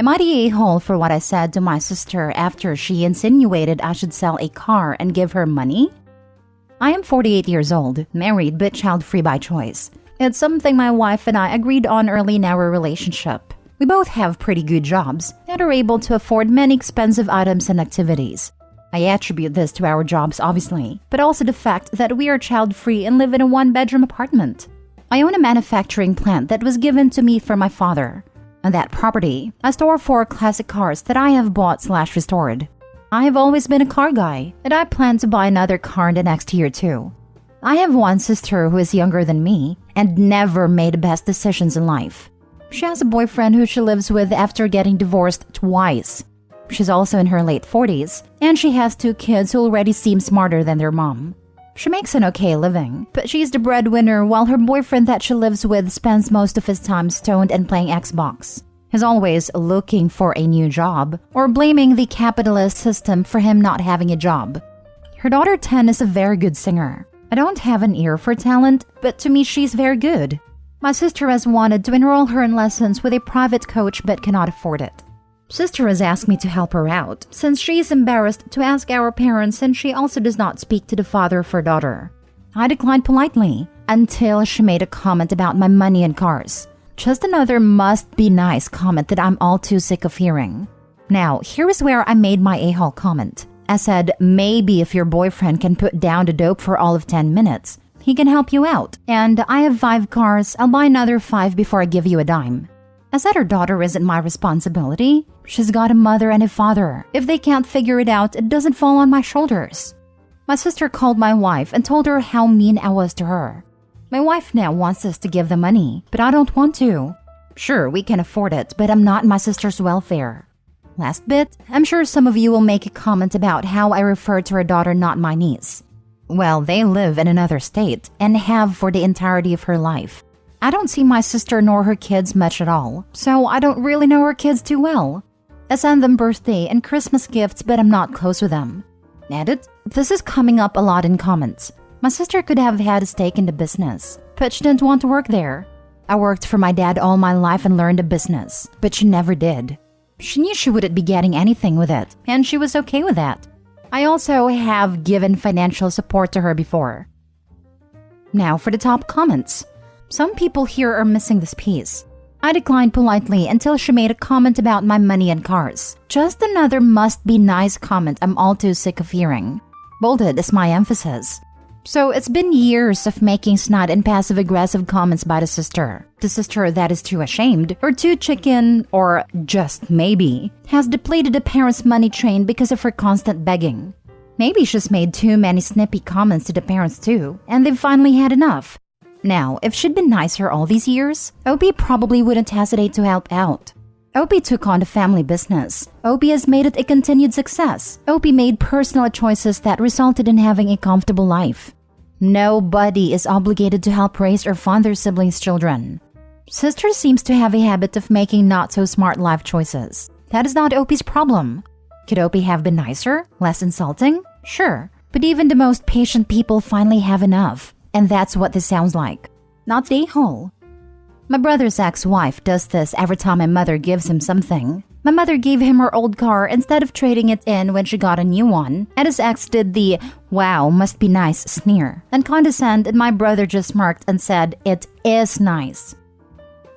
Am I the a-hole for what I said to my sister after she insinuated I should sell a car and give her money? I am 48 years old, married but child-free by choice. It's something my wife and I agreed on early in our relationship. We both have pretty good jobs and are able to afford many expensive items and activities. I attribute this to our jobs, obviously, but also the fact that we are child-free and live in a one-bedroom apartment. I own a manufacturing plant that was given to me from my father. On that property, I store 4 classic cars that I have bought/restored. I have always been a car guy, and I plan to buy another car in the next year too. I have one sister who is younger than me and never made the best decisions in life. She has a boyfriend who she lives with after getting divorced twice. She's also in her late 40s, and she has 2 kids who already seem smarter than their mom. She makes an okay living, but she's the breadwinner while her boyfriend that she lives with spends most of his time stoned and playing Xbox. He's always looking for a new job or blaming the capitalist system for him not having a job. Her daughter 10 is a very good singer. I don't have an ear for talent, but to me she's very good. My sister has wanted to enroll her in lessons with a private coach but cannot afford it. Sister has asked me to help her out since she is embarrassed to ask our parents and she also does not speak to the father of her daughter. I declined politely until she made a comment about my money and cars. Just another must-be-nice comment that I'm all too sick of hearing. Now, here is where I made my a-hole comment. I said, maybe if your boyfriend can put down the dope for all of 10 minutes, he can help you out. And I have 5 cars, I'll buy another 5 before I give you a dime. I said her daughter isn't my responsibility. She's got a mother and a father. If they can't figure it out, it doesn't fall on my shoulders. My sister called my wife and told her how mean I was to her. My wife now wants us to give the money, but I don't want to. Sure, we can afford it, but I'm not in my sister's welfare. Last bit, I'm sure some of you will make a comment about how I refer to her daughter, not my niece. Well, they live in another state and have for the entirety of her life. I don't see my sister nor her kids much at all, so I don't really know her kids too well. I send them birthday and Christmas gifts, but I'm not close with them. Edit, this is coming up a lot in comments. My sister could have had a stake in the business, but she didn't want to work there. I worked for my dad all my life and learned a business, but she never did. She knew she wouldn't be getting anything with it, and she was okay with that. I also have given financial support to her before. Now for the top comments. Some people here are missing this piece. I declined politely until she made a comment about my money and cars. Just another must-be-nice comment I'm all too sick of hearing. Bolded is my emphasis. So it's been years of making snide and passive-aggressive comments by the sister. The sister that is too ashamed, or too chicken, or just maybe, has depleted the parents' money train because of her constant begging. Maybe she's made too many snippy comments to the parents too, and they've finally had enough. Now, if she'd been nicer all these years, Opie probably wouldn't hesitate to help out. Opie took on the family business. Opie has made it a continued success. Opie made personal choices that resulted in having a comfortable life. Nobody is obligated to help raise or fund their siblings' children. Sister seems to have a habit of making not-so-smart life choices. That is not Opie's problem. Could Opie have been nicer? Less insulting? Sure. But even the most patient people finally have enough. And that's what this sounds like. Not the a-hole. My brother's ex-wife does this every time my mother gives him something. My mother gave him her old car instead of trading it in when she got a new one, and his ex did the "wow, must be nice" sneer and condescend, and my brother just smirked and said, "It is nice."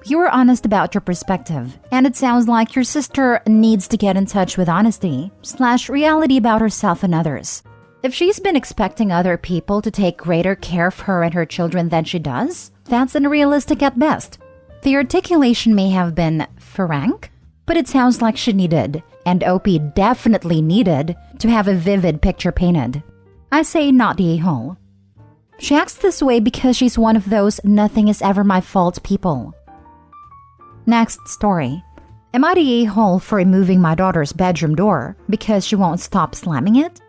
You were honest about your perspective, and it sounds like your sister needs to get in touch with honesty/reality about herself and others. If she's been expecting other people to take greater care of her and her children than she does, that's unrealistic at best. The articulation may have been frank, but it sounds like she needed, and Opie definitely needed, to have a vivid picture painted. I say not the a-hole. She acts this way because she's one of those nothing is ever my fault people. Next story. Am I the a-hole for removing my daughter's bedroom door because she won't stop slamming it?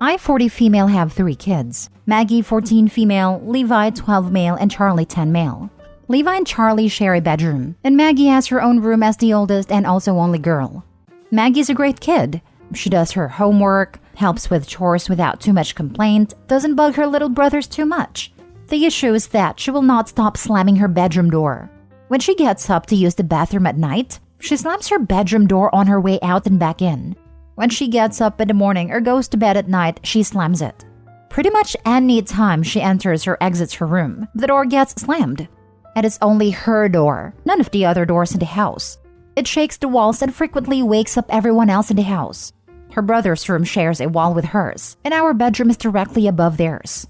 I, 40 female, have 3 kids. Maggie, 14 female, Levi, 12 male, and Charlie, 10 male. Levi and Charlie share a bedroom, and Maggie has her own room as the oldest and also only girl. Maggie's a great kid. She does her homework, helps with chores without too much complaint, doesn't bug her little brothers too much. The issue is that she will not stop slamming her bedroom door. When she gets up to use the bathroom at night, She slams her bedroom door on her way out and back in. When she gets up in the morning or goes to bed at night, she slams it. Pretty much any time she enters or exits her room, the door gets slammed. And it's only her door, none of the other doors in the house. It shakes the walls and frequently wakes up everyone else in the house. Her brother's room shares a wall with hers, and our bedroom is directly above theirs.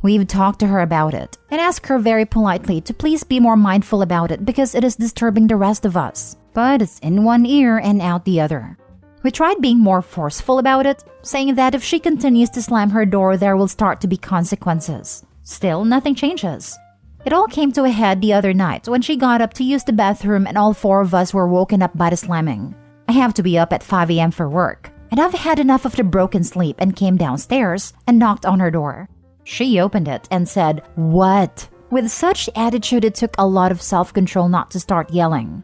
We've talked to her about it and asked her very politely to please be more mindful about it because it is disturbing the rest of us. But it's in one ear and out the other. We tried being more forceful about it, saying that if she continues to slam her door, there will start to be consequences. Still, nothing changes. It all came to a head the other night when she got up to use the bathroom and all four of us were woken up by the slamming. I have to be up at 5 a.m. for work, and I've had enough of the broken sleep and came downstairs and knocked on her door. She opened it and said, "What?" With such attitude it took a lot of self-control not to start yelling.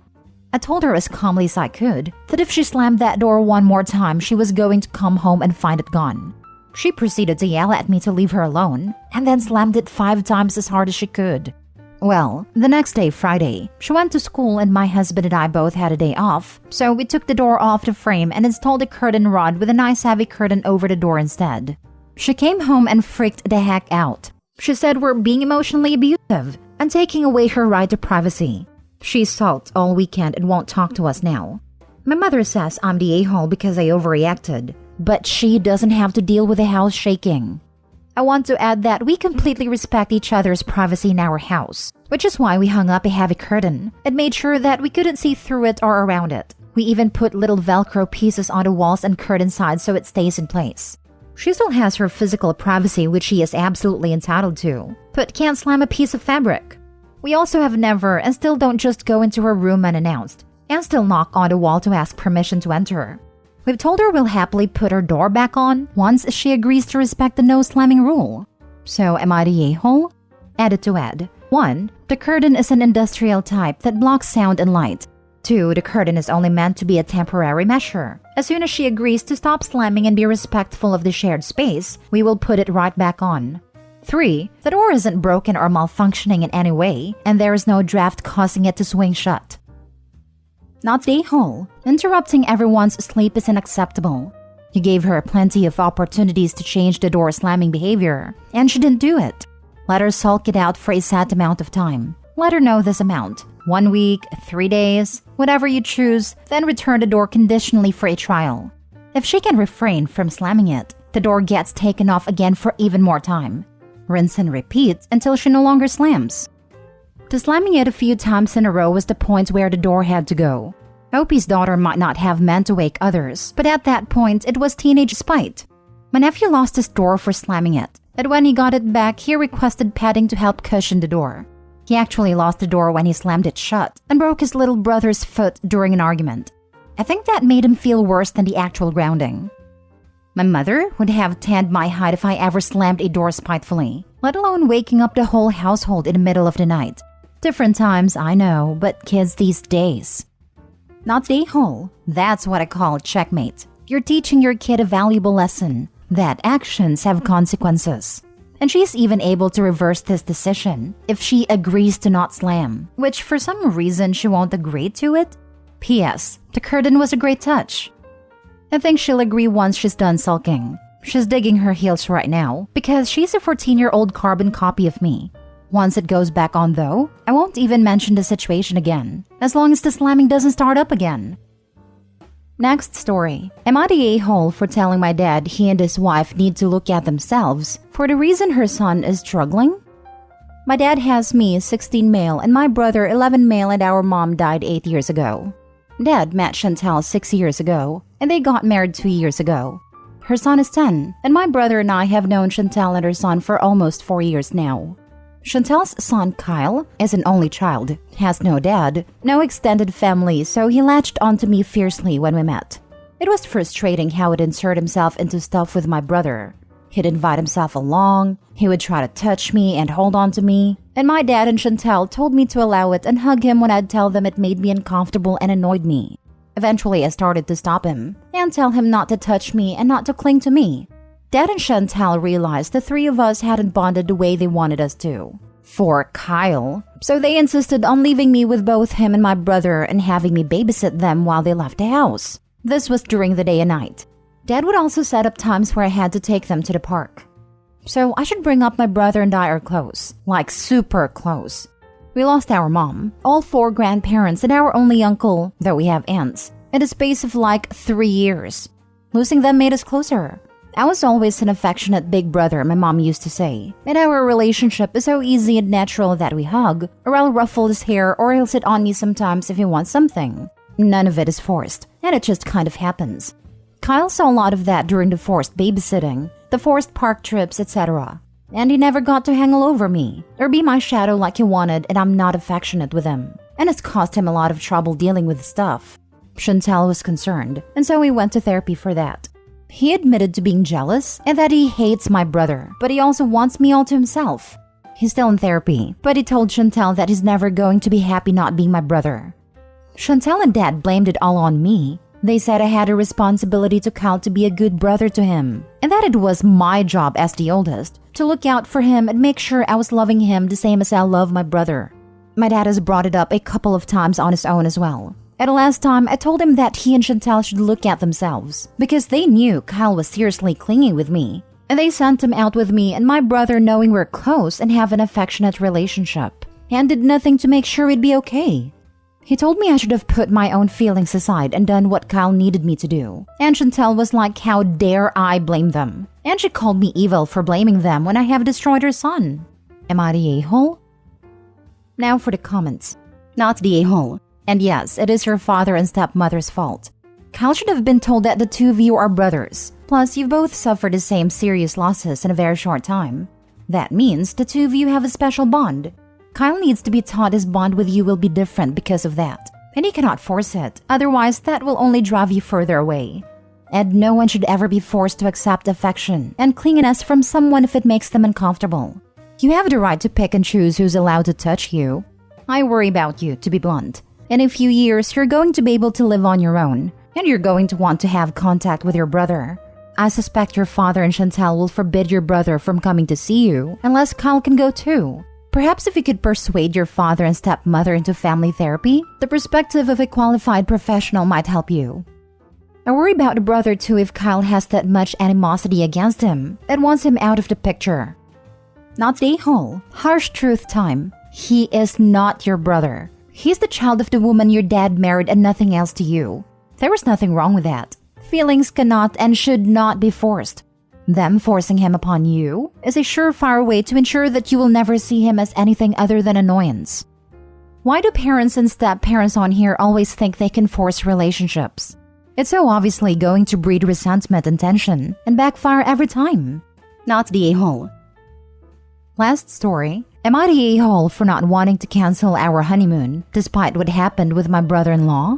I told her as calmly as I could that if she slammed that door one more time, she was going to come home and find it gone. She proceeded to yell at me to leave her alone, and then slammed it 5 times as hard as she could. Well, the next day, Friday, she went to school and my husband and I both had a day off, so we took the door off the frame and installed a curtain rod with a nice heavy curtain over the door instead. She came home and freaked the heck out. She said we're being emotionally abusive and taking away her right to privacy. She sulked all weekend and won't talk to us now. My mother says I'm the a-hole because I overreacted, but she doesn't have to deal with the house shaking. I want to add that we completely respect each other's privacy in our house, which is why we hung up a heavy curtain and made sure that we couldn't see through it or around it. We even put little Velcro pieces on the walls and curtain sides so it stays in place. She still has her physical privacy, which she is absolutely entitled to, but can't slam a piece of fabric. We also have never and still don't just go into her room unannounced and still knock on the wall to ask permission to enter. We've told her we'll happily put her door back on once she agrees to respect the no slamming rule. So am I the a-hole? Added to add. 1. The curtain is an industrial type that blocks sound and light. 2. The curtain is only meant to be a temporary measure. As soon as she agrees to stop slamming and be respectful of the shared space, we will put it right back on. 3. The door isn't broken or malfunctioning in any way, and there is no draft causing it to swing shut. Not the a-hole. Interrupting everyone's sleep is unacceptable. You gave her plenty of opportunities to change the door slamming behavior, and she didn't do it. Let her sulk it out for a set amount of time. Let her know this amount. 1 week, 3 days, whatever you choose, then return the door conditionally for a trial. If she can refrain from slamming it, the door gets taken off again for even more time. Rinse and repeat until she no longer slams. The slamming it a few times in a row was the point where the door had to go. Opie's daughter might not have meant to wake others, but at that point, it was teenage spite. My nephew lost his door for slamming it, and when he got it back, he requested padding to help cushion the door. He actually lost the door when he slammed it shut and broke his little brother's foot during an argument. I think that made him feel worse than the actual grounding. My mother would have tanned my hide if I ever slammed a door spitefully, let alone waking up the whole household in the middle of the night. Different times, I know, but kids these days. Not the a-hole. That's what I call checkmate. You're teaching your kid a valuable lesson, that actions have consequences. And she's even able to reverse this decision if she agrees to not slam, which for some reason she won't agree to it. P.S. The curtain was a great touch. I think she'll agree once she's done sulking. She's digging her heels right now because she's a 14-year-old carbon copy of me. Once it goes back on though, I won't even mention the situation again, as long as the slamming doesn't start up again. Next story. Am I the a-hole for telling my dad he and his wife need to look at themselves for the reason her son is struggling? My dad has me, 16 male, and my brother, 11 male, and our mom died 8 years ago. Dad met Chantal 6 years ago, and they got married 2 years ago. Her son is 10, and my brother and I have known Chantal and her son for almost 4 years now. Chantal's son, Kyle, is an only child, has no dad, no extended family, so he latched onto me fiercely when we met. It was frustrating how he'd insert himself into stuff with my brother. He'd invite himself along, he would try to touch me and hold on to me, and my dad and Chantal told me to allow it and hug him when I'd tell them it made me uncomfortable and annoyed me. Eventually, I started to stop him and tell him not to touch me and not to cling to me. Dad and Chantal realized the three of us hadn't bonded the way they wanted us to. for Kyle. So they insisted on leaving me with both him and my brother and having me babysit them while they left the house. This was during the day and night. Dad would also set up times where I had to take them to the park. So I should bring up my brother and I are close, like super close. We lost our mom, all 4 grandparents, and our only uncle, though we have aunts, in a space of like 3 years. Losing them made us closer. I was always an affectionate big brother, my mom used to say, and our relationship is so easy and natural that we hug, or I'll ruffle his hair, or he'll sit on me sometimes if he wants something. None of it is forced, and it just kind of happens. Kyle saw a lot of that during the forced babysitting, the forced park trips, etc. And he never got to hang all over me, or be my shadow like he wanted, and I'm not affectionate with him. And it's caused him a lot of trouble dealing with stuff. Chantel was concerned, and so we went to therapy for that. He admitted to being jealous and that he hates my brother, but he also wants me all to himself. He's still in therapy, but he told Chantel that he's never going to be happy not being my brother. Chantel and Dad blamed it all on me. They said I had a responsibility to Kyle to be a good brother to him, and that it was my job as the oldest to look out for him and make sure I was loving him the same as I love my brother. My dad has brought it up a couple of times on his own as well. At the last time, I told him that he and Chantel should look at themselves because they knew Kyle was seriously clinging with me, and they sent him out with me and my brother knowing we're close and have an affectionate relationship, and did nothing to make sure we'd be okay. He told me I should have put my own feelings aside and done what Kyle needed me to do. And Chantel was like, how dare I blame them? And she called me evil for blaming them when I have destroyed her son. Am I the a-hole? Now for the comments. Not the a-hole. And yes, it is your father and stepmother's fault. Kyle should have been told that the two of you are brothers. Plus, you've both suffered the same serious losses in a very short time. That means the two of you have a special bond. Kyle needs to be taught his bond with you will be different because of that, and he cannot force it, otherwise that will only drive you further away. And no one should ever be forced to accept affection and clinginess from someone if it makes them uncomfortable. You have the right to pick and choose who's allowed to touch you. I worry about you, to be blunt. In a few years, you're going to be able to live on your own, and you're going to want to have contact with your brother. I suspect your father and Chantel will forbid your brother from coming to see you unless Kyle can go too. Perhaps if you could persuade your father and stepmother into family therapy, the perspective of a qualified professional might help you. I worry about the brother too if Kyle has that much animosity against him that wants him out of the picture. Not the a-hole. Harsh truth time. He is not your brother. He's the child of the woman your dad married and nothing else to you. There is nothing wrong with that. Feelings cannot and should not be forced. Them forcing him upon you is a surefire way to ensure that you will never see him as anything other than annoyance. Why do parents and step-parents on here always think they can force relationships? It's so obviously going to breed resentment and tension and backfire every time. Not the a-hole. Last story. Am I the a-hole for not wanting to cancel our honeymoon despite what happened with my brother-in-law?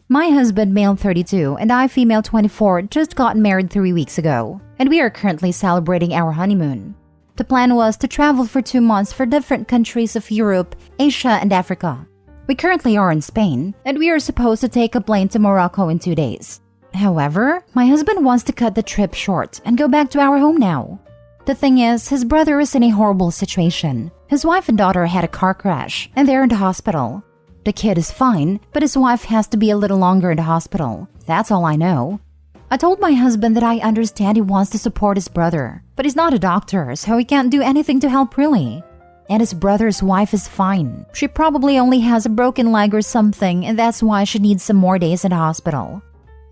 My husband, male 32, and I, female 24, just got married 3 weeks ago, and we are currently celebrating our honeymoon. The plan was to travel for 2 months for different countries of Europe, Asia, and Africa. We currently are in Spain, and we are supposed to take a plane to Morocco in 2 days. However, my husband wants to cut the trip short and go back to our home now. The thing is, his brother is in a horrible situation. His wife and daughter had a car crash, and they're in the hospital. The kid is fine, but his wife has to be a little longer in the hospital. That's all I know. I told my husband that I understand he wants to support his brother, but he's not a doctor, so he can't do anything to help really. And his brother's wife is fine. She probably only has a broken leg or something, and that's why she needs some more days in the hospital.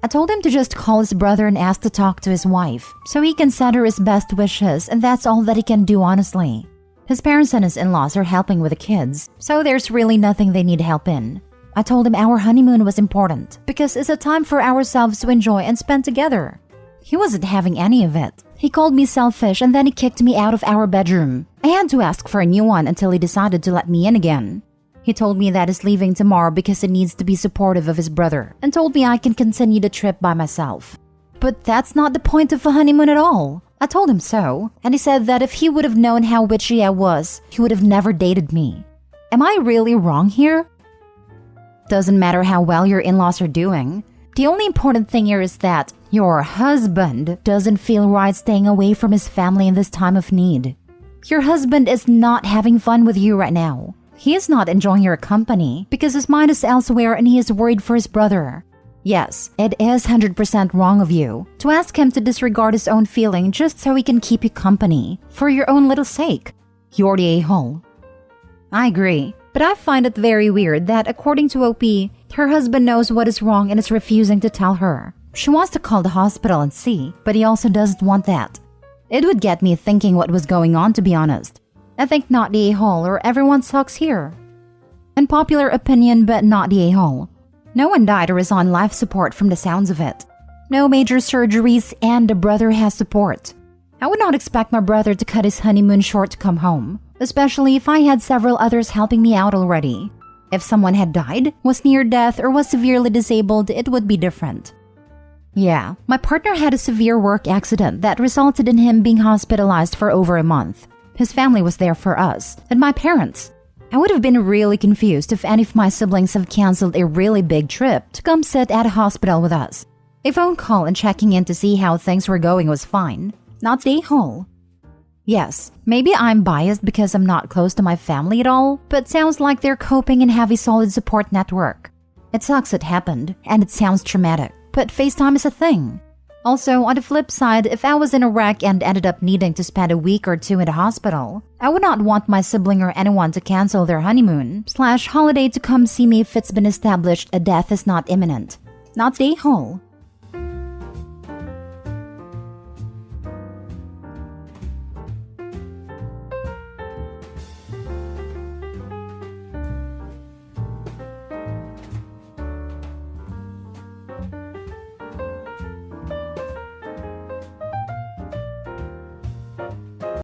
I told him to just call his brother and ask to talk to his wife, so he can send her his best wishes, and that's all that he can do honestly. His parents and his in-laws are helping with the kids, so there's really nothing they need help in. I told him our honeymoon was important because it's a time for ourselves to enjoy and spend together. He wasn't having any of it. He called me selfish and then he kicked me out of our bedroom. I had to ask for a new one until he decided to let me in again. He told me that he's leaving tomorrow because he needs to be supportive of his brother and told me I can continue the trip by myself. But that's not the point of a honeymoon at all. I told him so, and he said that if he would have known how witchy I was, he would have never dated me. Am I really wrong here? Doesn't matter how well your in-laws are doing. The only important thing here is that your husband doesn't feel right staying away from his family in this time of need. Your husband is not having fun with you right now. He is not enjoying your company because his mind is elsewhere and he is worried for his brother. Yes, it is 100% wrong of you to ask him to disregard his own feeling just so he can keep you company for your own little sake. You're the a-hole. I agree, but I find it very weird that according to OP, her husband knows what is wrong and is refusing to tell her. She wants to call the hospital and see, but he also doesn't want that. It would get me thinking what was going on, to be honest. I think not the a-hole or everyone sucks here. Unpopular opinion, but not the a-hole. No one died or is on life support from the sounds of it. No major surgeries and the brother has support. I would not expect my brother to cut his honeymoon short to come home, especially if I had several others helping me out already. If someone had died, was near death, or was severely disabled, it would be different. Yeah, my partner had a severe work accident that resulted in him being hospitalized for over a month. His family was there for us, and my parents. I would have been really confused if any of my siblings have canceled a really big trip to come sit at a hospital with us. A phone call and checking in to see how things were going was fine, not the a-hole. Yes, maybe I'm biased because I'm not close to my family at all, but sounds like they're coping and have a solid support network. It sucks it happened, and it sounds traumatic, but FaceTime is a thing. Also, on the flip side, if I was in a wreck and ended up needing to spend a week or two in the hospital, I would not want my sibling or anyone to cancel their honeymoon/holiday to come see me if it's been established a death is not imminent. Not the a-hole.